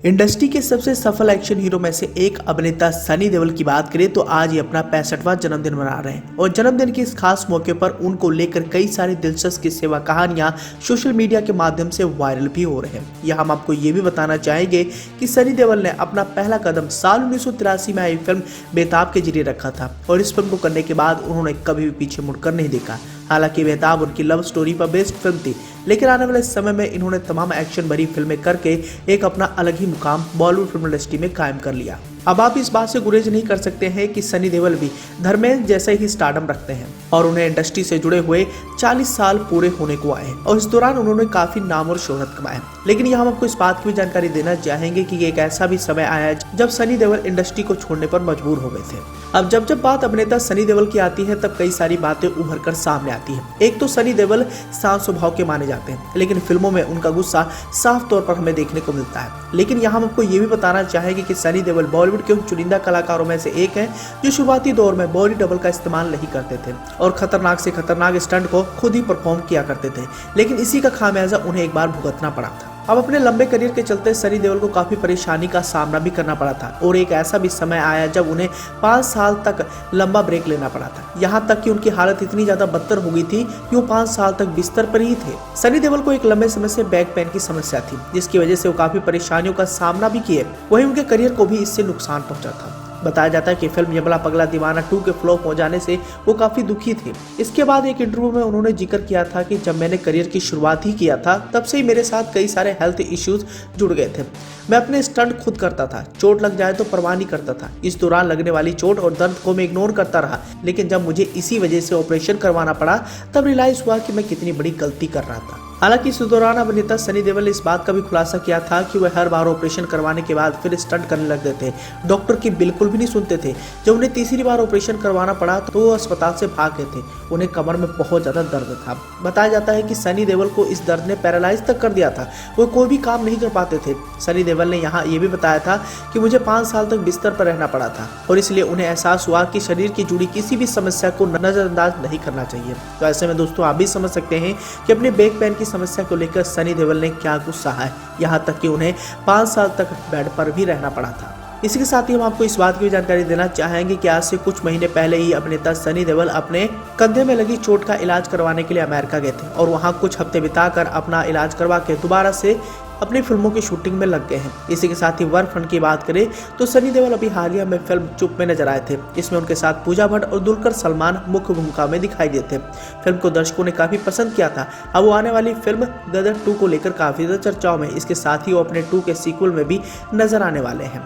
Industry के सबसे सफल एक्शन हीरो में से एक अभिनेता सनी देओल की बात करें तो आज ये अपना 65वां जन्मदिन मना रहे हैं और जन्मदिन के इस खास मौके पर उनको लेकर कई सारी दिलचस्प किस्से व कहानियां सोशल मीडिया के माध्यम से वायरल भी हो रहे हैं। यहाँ हम आपको ये भी बताना चाहेंगे कि सनी देओल ने अपना पहला कदम साल 1983 में आई फिल्म बेताब के जरिए रखा था और इस फिल्म को करने के बाद उन्होंने कभी भी पीछे मुड़कर नहीं देखा। हालांकि बेताब उनकी लव स्टोरी पर बेस्ड फिल्म थी, लेकिन आने वाले समय में इन्होंने तमाम एक्शन भरी फिल्में करके एक अपना अलग ही मुकाम बॉलीवुड फिल्म इंडस्ट्री में कायम कर लिया। अब आप इस बात से गुरेज नहीं कर सकते हैं कि सनी देओल भी धर्मेंद्र जैसे ही स्टारडम रखते हैं और उन्हें इंडस्ट्री से जुड़े हुए 40 साल पूरे होने को आए हैं और इस दौरान उन्होंने काफी नाम और शोहरत कमाए। लेकिन यहाँ हम आपको इस बात की भी जानकारी देना चाहेंगे कि एक ऐसा भी समय आया जब सनी देओल इंडस्ट्री को छोड़ने पर मजबूर हो गए थे। अब जब बात अभिनेता सनी देओल की आती है तब कई सारी बातें उभर कर सामने आती है। एक तो सनी देओल शांत स्वभाव के माने जाते हैं, लेकिन फिल्मों में उनका गुस्सा साफ तौर पर हमें देखने को मिलता है। लेकिन यहाँ हम आपको ये भी बताना चाहेंगे कि सनी देओल बॉलीवुड के उन चुनिंदा कलाकारों में से एक हैं जो शुरुआती दौर में बॉडी डबल का इस्तेमाल नहीं करते थे और खतरनाक से खतरनाक स्टंट को खुद ही परफॉर्म किया करते थे, लेकिन इसी का खामियाजा उन्हें एक बार भुगतना पड़ा था। अब अपने लंबे करियर के चलते सनी देओल को काफी परेशानी का सामना भी करना पड़ा था और एक ऐसा भी समय आया जब उन्हें 5 साल तक लंबा ब्रेक लेना पड़ा था। यहाँ तक कि उनकी हालत इतनी ज्यादा बदतर हो गई थी कि वो 5 साल तक बिस्तर पर ही थे। सनी देओल को एक लंबे समय से बैक पेन की समस्या थी, जिसकी वजह से वो काफी परेशानियों का सामना भी किए। वहीं उनके करियर को भी इससे नुकसान पहुंचा था। बताया जाता है कि फिल्म यमला पगला दीवाना 2 के फ्लॉप हो जाने से वो काफी दुखी थे। इसके बाद एक इंटरव्यू में उन्होंने जिक्र किया था कि जब मैंने करियर की शुरुआत ही किया था तब से ही मेरे साथ कई सारे हेल्थ इश्यूज जुड़ गए थे। मैं अपने स्टंट खुद करता था, चोट लग जाए तो परवाह नहीं करता था। इस दौरान लगने वाली चोट और दर्द को मैं इग्नोर करता रहा, लेकिन जब मुझे इसी वजह से ऑपरेशन करवाना पड़ा तब रियलाइज हुआ कि मैं कितनी बड़ी गलती कर रहा था। हालांकि इस दौरान अभिनेता सनी देओल ने इस बात का भी खुलासा किया था कि वह हर बार ऑपरेशन करवाने के बाद फिर स्टंट करने लगते थे। डॉक्टर की बिल्कुल भी नहीं सुनते थे। जब उन्हें तीसरी बार ऑपरेशन करवाना पड़ा तो वो अस्पताल से भाग गए थे। उन्हें कमर में बहुत ज्यादा दर्द था। बताया जाता है कि सनी देओल को इस दर्द ने पैरालाइज तक कर दिया था, वो कोई भी काम नहीं कर पाते थे। सनी देओल ने यहाँ ये भी बताया था कि मुझे 5 साल तक बिस्तर पर रहना पड़ा था और इसलिए उन्हें एहसास हुआ कि शरीर की जुड़ी किसी भी समस्या को नजरअंदाज नहीं करना चाहिए। तो ऐसे में दोस्तों आप भी समझ सकते हैं कि अपने बैक पेन की समस्या को लेकर सनी देओल ने क्या कुछ सहा है, यहाँ तक कि उन्हें 5 साल तक बेड पर भी रहना पड़ा था। इसी के साथ ही हम आपको इस बात की भी जानकारी देना चाहेंगे कि आज से कुछ महीने पहले ही अभिनेता सनी देओल अपने कंधे में लगी चोट का इलाज करवाने के लिए अमेरिका गए थे और वहां कुछ हफ्ते बिताकर अपना इलाज करवा के दोबारा से अपनी फिल्मों की शूटिंग में लग गए हैं। इसी के साथ ही वर्क फ्रंट की बात करें तो सनी देओल अभी हालिया में फिल्म चुप में नजर आए थे। इसमें उनके साथ पूजा भट्ट और दुलकर सलमान मुख्य भूमिका में दिखाई देते। फिल्म को दर्शकों ने काफी पसंद किया था। अब वो आने वाली फिल्म गदर 2 को लेकर काफी ज्यादा चर्चाओं में, इसके साथ ही वो अपने 2 के सीक्वल में भी नजर आने वाले हैं।